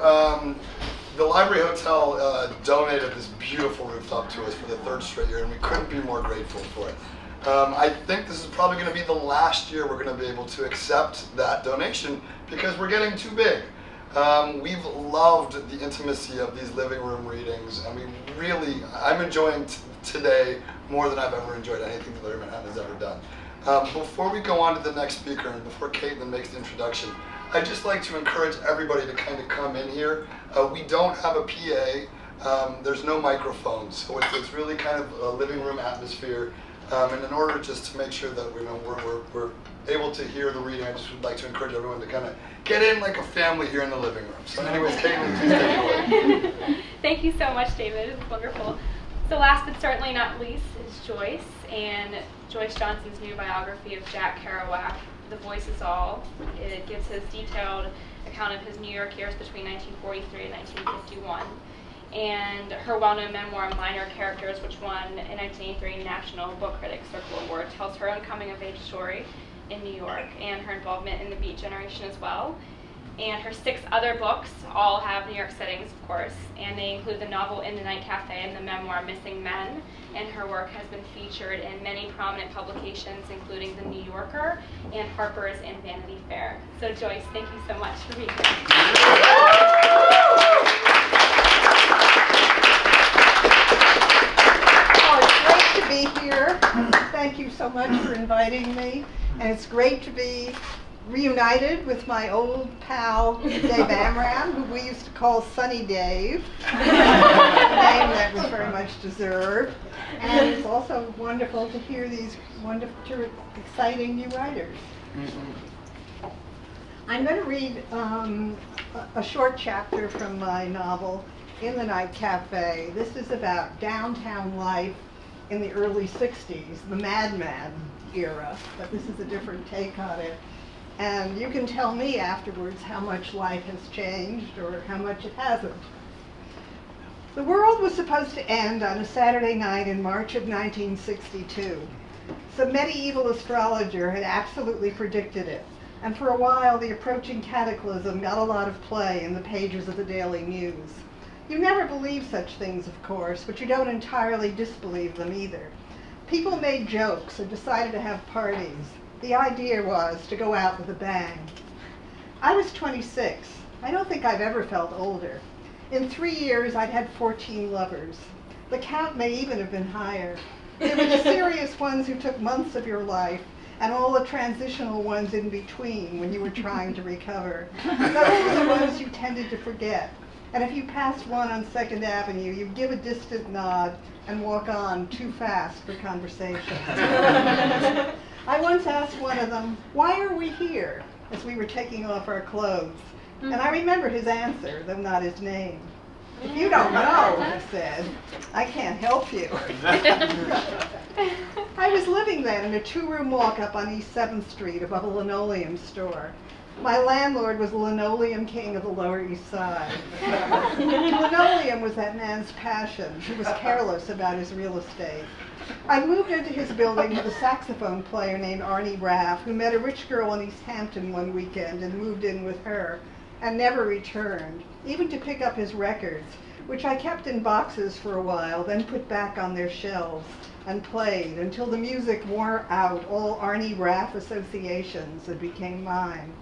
The Library Hotel donated this beautiful rooftop to us for the 3rd straight year, and we couldn't be more grateful for it. I think this is probably going to be the last year we're going to be able to accept that donation because we're getting too big. We've loved the intimacy of these living room readings, and I'm enjoying today more than I've ever enjoyed anything that Larry Manhattan has ever done. Before we go on to the next speaker, and before Caitlin makes the introduction, I'd just like to encourage everybody to kind of come in here. We don't have a PA. There's no microphones, so it's really kind of a living room atmosphere. And in order just to make sure that we're able to hear the reading, I just would like to encourage everyone to kind of get in like a family here in the living room. So anyways, Caitlin, please take it away. Thank you so much, David. It's wonderful. So last but certainly not least is Joyce, and Joyce Johnson's new biography of Jack Kerouac, The Voice Is All. It gives his detailed account of his New York years between 1943 and 1951. And her well-known memoir, Minor Characters, which won a 1983 National Book Critics Circle Award, tells her own coming-of-age story in New York and her involvement in the Beat Generation as well. And her 6 other books all have New York settings, of course, and they include the novel In the Night Cafe and the memoir Missing Men. And her work has been featured in many prominent publications, including The New Yorker and Harper's and Vanity Fair. So Joyce, thank you so much for being here. Be here. Thank you so much for inviting me, and it's great to be reunited with my old pal Dave Amram, who we used to call Sunny Dave, a name that was very much deserved. And it's also wonderful to hear these wonderful, exciting new writers. I'm going to read a short chapter from my novel In the Night Cafe. This is about downtown life in the early 60s, the Mad Men era, but this is a different take on it. And you can tell me afterwards how much life has changed or how much it hasn't. The world was supposed to end on a Saturday night in March of 1962. Some medieval astrologer had absolutely predicted it, and for a while the approaching cataclysm got a lot of play in the pages of the Daily News. You never believe such things, of course, but you don't entirely disbelieve them either. People made jokes and decided to have parties. The idea was to go out with a bang. I was 26. I don't think I've ever felt older. In 3 years, I'd had 14 lovers. The count may even have been higher. There were the serious ones who took months of your life, and all the transitional ones in between when you were trying to recover. Those were the ones you tended to forget. And if you passed one on 2nd Avenue, you'd give a distant nod and walk on too fast for conversation. I once asked one of them, "Why are we here?" as we were taking off our clothes. And I remember his answer, though not his name. "If you don't know," he said, "I can't help you." I was living then in a 2-room walk-up on East 7th Street above a linoleum store. My landlord was the linoleum king of the Lower East Side. Linoleum was that man's passion. He was careless about his real estate. I moved into his building with a saxophone player named Arnie Raff, who met a rich girl in East Hampton one weekend and moved in with her, and never returned, even to pick up his records, which I kept in boxes for a while, then put back on their shelves and played until the music wore out all Arnie Raff associations and became mine.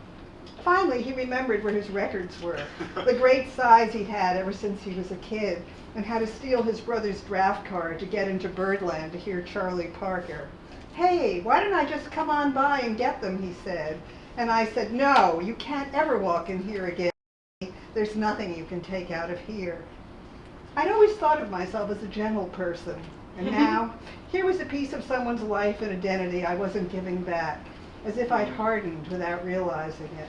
Finally, he remembered where his records were, the great size he'd had ever since he was a kid, and how to steal his brother's draft card to get into Birdland to hear Charlie Parker. "Hey, why don't I just come on by and get them?" he said. And I said, "No, you can't ever walk in here again. There's nothing you can take out of here." I'd always thought of myself as a gentle person, and now here was a piece of someone's life and identity I wasn't giving back, as if I'd hardened without realizing it.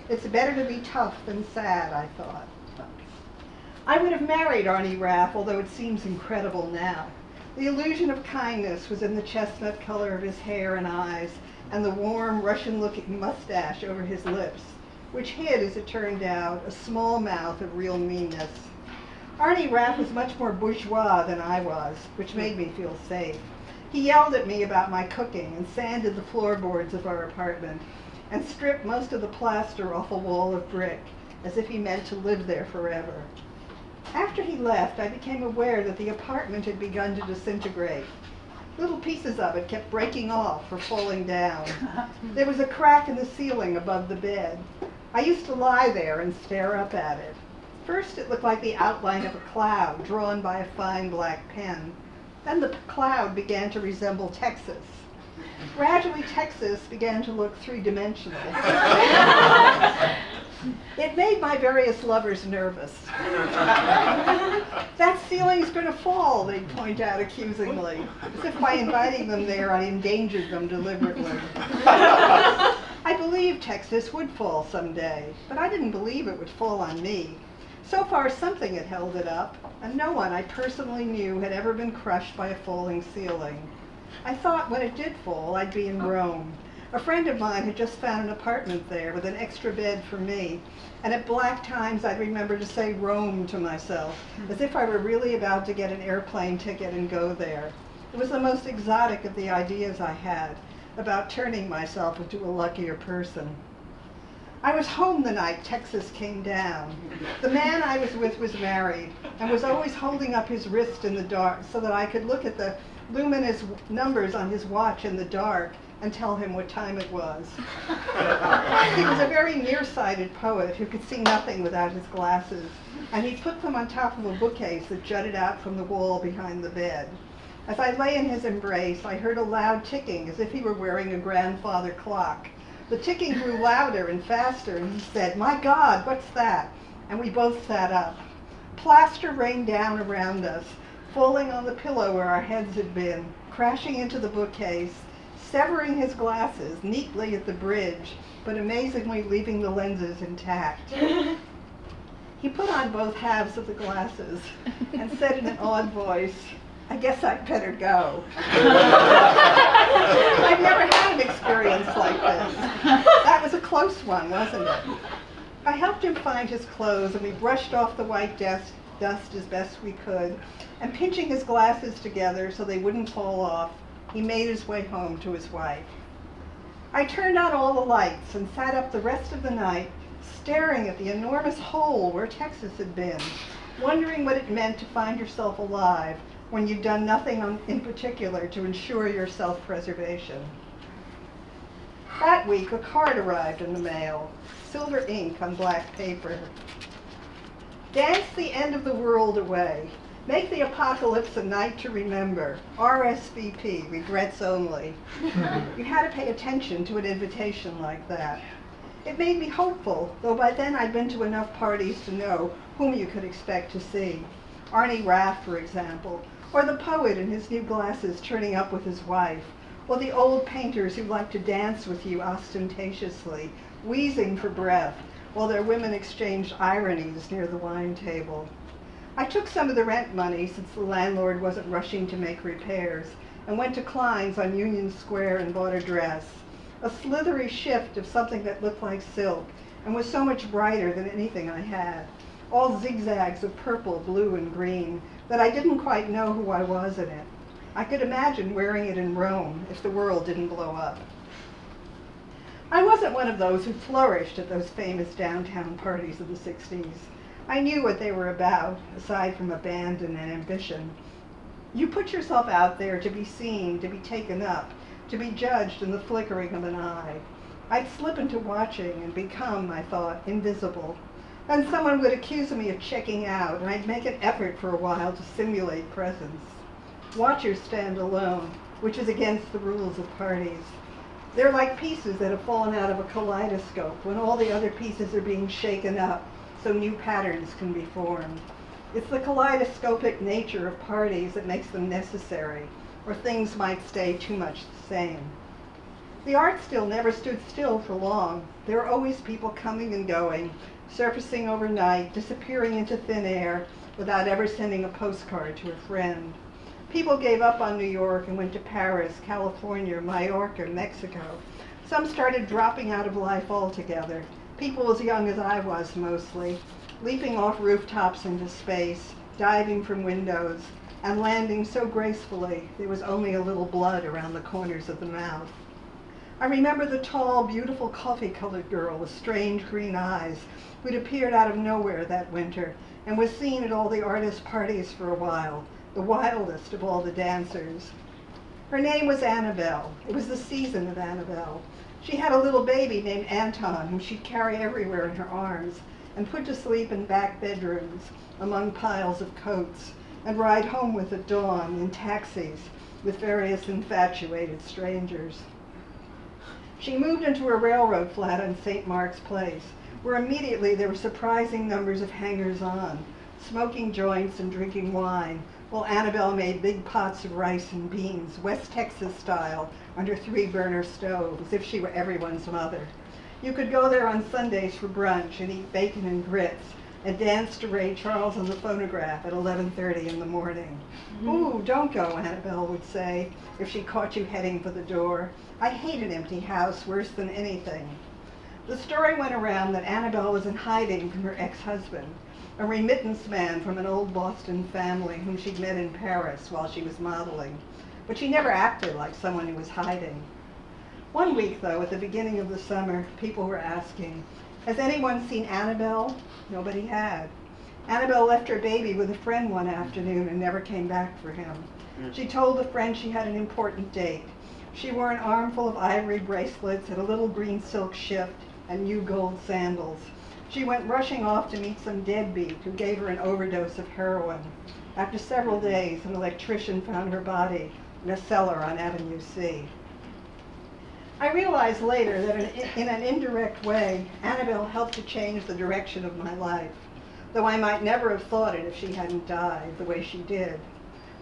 It's better to be tough than sad, I thought. I would have married Arnie Raff, although it seems incredible now. The illusion of kindness was in the chestnut color of his hair and eyes, and the warm, Russian-looking mustache over his lips, which hid, as it turned out, a small mouth of real meanness. Arnie Raff was much more bourgeois than I was, which made me feel safe. He yelled at me about my cooking and sanded the floorboards of our apartment, and stripped most of the plaster off a wall of brick, as if he meant to live there forever. After he left, I became aware that the apartment had begun to disintegrate. Little pieces of it kept breaking off or falling down. There was a crack in the ceiling above the bed. I used to lie there and stare up at it. First, it looked like the outline of a cloud drawn by a fine black pen. Then the cloud began to resemble Texas. Gradually, Texas began to look three-dimensional. It made my various lovers nervous. That ceiling's going to fall, they'd point out accusingly, as if by inviting them there I endangered them deliberately. I believed Texas would fall someday, but I didn't believe it would fall on me. So far, something had held it up, and no one I personally knew had ever been crushed by a falling ceiling. I thought when it did fall, I'd be in Rome. A friend of mine had just found an apartment there with an extra bed for me, and at black times I'd remember to say Rome to myself, as if I were really about to get an airplane ticket and go there. It was the most exotic of the ideas I had about turning myself into a luckier person. I was home the night Texas came down. The man I was with was married and was always holding up his wrist in the dark so that I could look at the luminous numbers on his watch in the dark and tell him what time it was. He was a very nearsighted poet who could see nothing without his glasses, and he put them on top of a bookcase that jutted out from the wall behind the bed. As I lay in his embrace, I heard a loud ticking as if he were wearing a grandfather clock. The ticking grew louder and faster, and he said, "My God, what's that?" And we both sat up. Plaster rained down around us, falling on the pillow where our heads had been, crashing into the bookcase, severing his glasses neatly at the bridge, but amazingly leaving the lenses intact. He put on both halves of the glasses and said in an awed voice, "I guess I'd better go." I've never had an experience like this. That was a close one, wasn't it? I helped him find his clothes, and we brushed off the white dust as best we could, and pinching his glasses together so they wouldn't fall off, he made his way home to his wife. I turned on all the lights and sat up the rest of the night staring at the enormous hole where Texas had been, wondering what it meant to find yourself alive when you'd done nothing in particular to ensure your self-preservation. That week, a card arrived in the mail, silver ink on black paper. Dance the end of the world away. Make the apocalypse a night to remember. RSVP, regrets only. You had to pay attention to an invitation like that. It made me hopeful, though by then I'd been to enough parties to know whom you could expect to see. Arnie Raff, for example, or the poet in his new glasses turning up with his wife, or the old painters who liked to dance with you ostentatiously, wheezing for breath, while their women exchanged ironies near the wine table. I took some of the rent money, since the landlord wasn't rushing to make repairs, and went to Klein's on Union Square and bought a dress. A slithery shift of something that looked like silk, and was so much brighter than anything I had. All zigzags of purple, blue, and green, that I didn't quite know who I was in it. I could imagine wearing it in Rome if the world didn't blow up. I wasn't one of those who flourished at those famous downtown parties of the 60s. I knew what they were about, aside from abandon and ambition. You put yourself out there to be seen, to be taken up, to be judged in the flickering of an eye. I'd slip into watching and become, I thought, invisible. Then someone would accuse me of checking out, and I'd make an effort for a while to simulate presence. Watchers stand alone, which is against the rules of parties. They're like pieces that have fallen out of a kaleidoscope when all the other pieces are being shaken up so new patterns can be formed. It's the kaleidoscopic nature of parties that makes them necessary, or things might stay too much the same. The art still never stood still for long. There were always people coming and going, surfacing overnight, disappearing into thin air without ever sending a postcard to a friend. People gave up on New York and went to Paris, California, Mallorca, Mexico. Some started dropping out of life altogether. People as young as I was mostly, leaping off rooftops into space, diving from windows, and landing so gracefully there was only a little blood around the corners of the mouth. I remember the tall, beautiful coffee-colored girl with strange green eyes who'd appeared out of nowhere that winter and was seen at all the artist parties for a while, the wildest of all the dancers. Her name was Annabelle. It was the season of Annabelle. She had a little baby named Anton whom she'd carry everywhere in her arms and put to sleep in back bedrooms among piles of coats and ride home with at dawn in taxis with various infatuated strangers. She moved into a railroad flat on St. Mark's Place, where immediately there were surprising numbers of hangers-on, smoking joints and drinking wine, while Annabelle made big pots of rice and beans, West Texas style, under 3-burner stoves, as if she were everyone's mother. You could go there on Sundays for brunch and eat bacon and grits, and dance to Ray Charles on the phonograph at 11:30 in the morning. "Ooh, don't go," Annabelle would say, if she caught you heading for the door. "I hate an empty house worse than anything." The story went around that Annabelle was in hiding from her ex-husband, a remittance man from an old Boston family whom she'd met in Paris while she was modeling, but she never acted like someone who was hiding. One week, though, at the beginning of the summer, people were asking, "Has anyone seen Annabelle?" Nobody had. Annabelle left her baby with a friend one afternoon and never came back for him. She told the friend she had an important date. She wore an armful of ivory bracelets and a little green silk shift and new gold sandals. She went rushing off to meet some deadbeat who gave her an overdose of heroin. After several days, an electrician found her body in a cellar on Avenue C. I realized later that in an indirect way, Annabelle helped to change the direction of my life, though I might never have thought it if she hadn't died the way she did.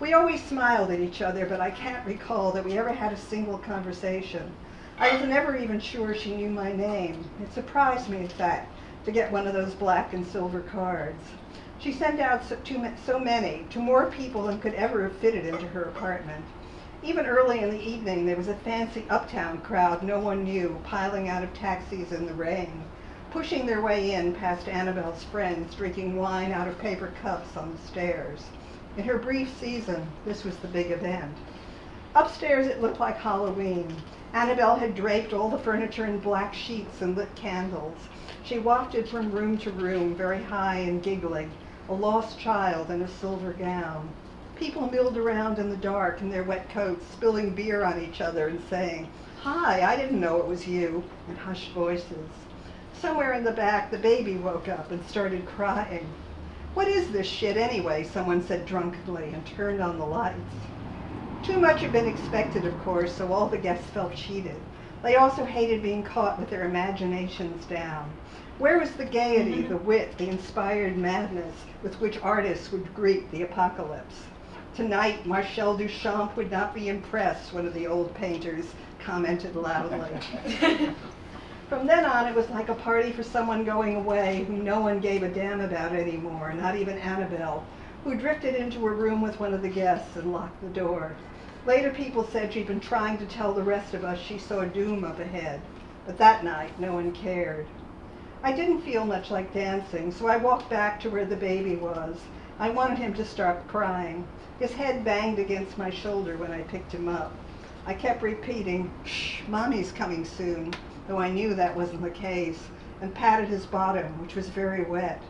We always smiled at each other, but I can't recall that we ever had a single conversation. I was never even sure she knew my name. It surprised me, in fact, to get one of those black and silver cards. She sent out so many, to more people than could ever have fitted into her apartment. Even early in the evening, there was a fancy uptown crowd no one knew, piling out of taxis in the rain, pushing their way in past Annabelle's friends, drinking wine out of paper cups on the stairs. In her brief season, this was the big event. Upstairs, it looked like Halloween. Annabelle had draped all the furniture in black sheets and lit candles. She wafted from room to room, very high and giggling, a lost child in a silver gown. People milled around in the dark in their wet coats, spilling beer on each other and saying, "Hi, I didn't know it was you," in hushed voices. Somewhere in the back, the baby woke up and started crying. "What is this shit anyway?" someone said drunkenly and turned on the lights. Too much had been expected, of course, so all the guests felt cheated. They also hated being caught with their imaginations down. Where was the gaiety, the wit, the inspired madness with which artists would greet the apocalypse? "Tonight, Marcel Duchamp would not be impressed," one of the old painters commented loudly. From then on, it was like a party for someone going away whom no one gave a damn about anymore, not even Annabelle, who drifted into a room with one of the guests and locked the door. Later, people said she'd been trying to tell the rest of us she saw doom up ahead, but that night, no one cared. I didn't feel much like dancing, so I walked back to where the baby was. I wanted him to start crying. His head banged against my shoulder when I picked him up. I kept repeating, "Shh, Mommy's coming soon," though I knew that wasn't the case, and patted his bottom, which was very wet.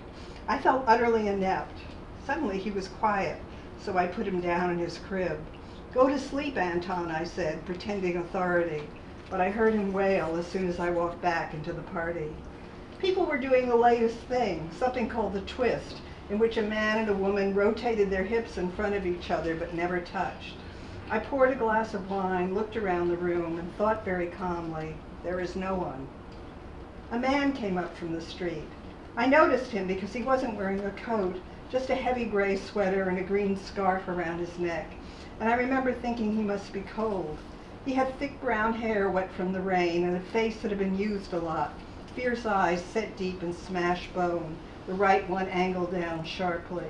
I felt utterly inept. Suddenly he was quiet, so I put him down in his crib. "Go to sleep, Anton," I said, pretending authority, but I heard him wail as soon as I walked back into the party. People were doing the latest thing, something called the twist, in which a man and a woman rotated their hips in front of each other but never touched. I poured a glass of wine, looked around the room, and thought very calmly, "There is no one." A man came up from the street. I noticed him because he wasn't wearing a coat, just a heavy gray sweater and a green scarf around his neck, and I remember thinking he must be cold. He had thick brown hair wet from the rain and a face that had been used a lot, fierce eyes set deep in smashed bone, the right one angled down sharply.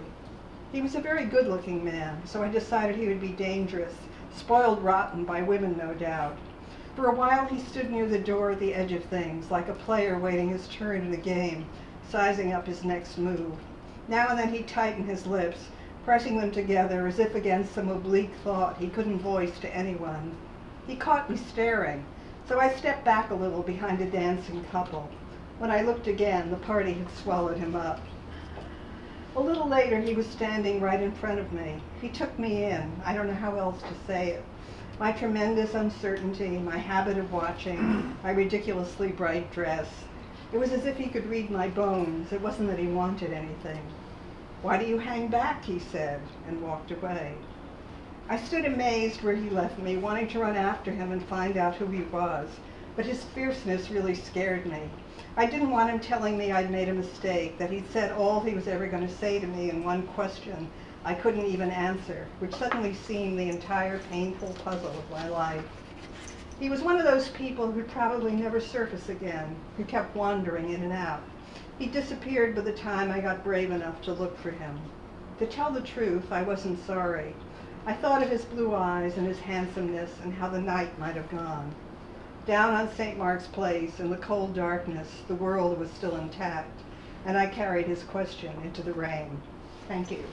He was a very good-looking man, so I decided he would be dangerous, spoiled rotten by women, no doubt. For a while he stood near the door at the edge of things, like a player waiting his turn in a game, sizing up his next move. Now and then he tightened his lips, pressing them together as if against some oblique thought he couldn't voice to anyone. He caught me staring. So I stepped back a little behind a dancing couple. When I looked again, the party had swallowed him up. A little later, he was standing right in front of me. He took me in. I don't know how else to say it. My tremendous uncertainty, my habit of watching, my ridiculously bright dress. It was as if he could read my bones. It wasn't that he wanted anything. "Why do you hang back?" he said, and walked away. I stood amazed where he left me, wanting to run after him and find out who he was, but his fierceness really scared me. I didn't want him telling me I'd made a mistake, that he'd said all he was ever going to say to me in one question I couldn't even answer, which suddenly seemed the entire painful puzzle of my life. He was one of those people who'd probably never surface again, who kept wandering in and out. He disappeared by the time I got brave enough to look for him. To tell the truth, I wasn't sorry. I thought of his blue eyes and his handsomeness and how the night might have gone. Down on St. Mark's Place, in the cold darkness, the world was still intact, and I carried his question into the rain. Thank you.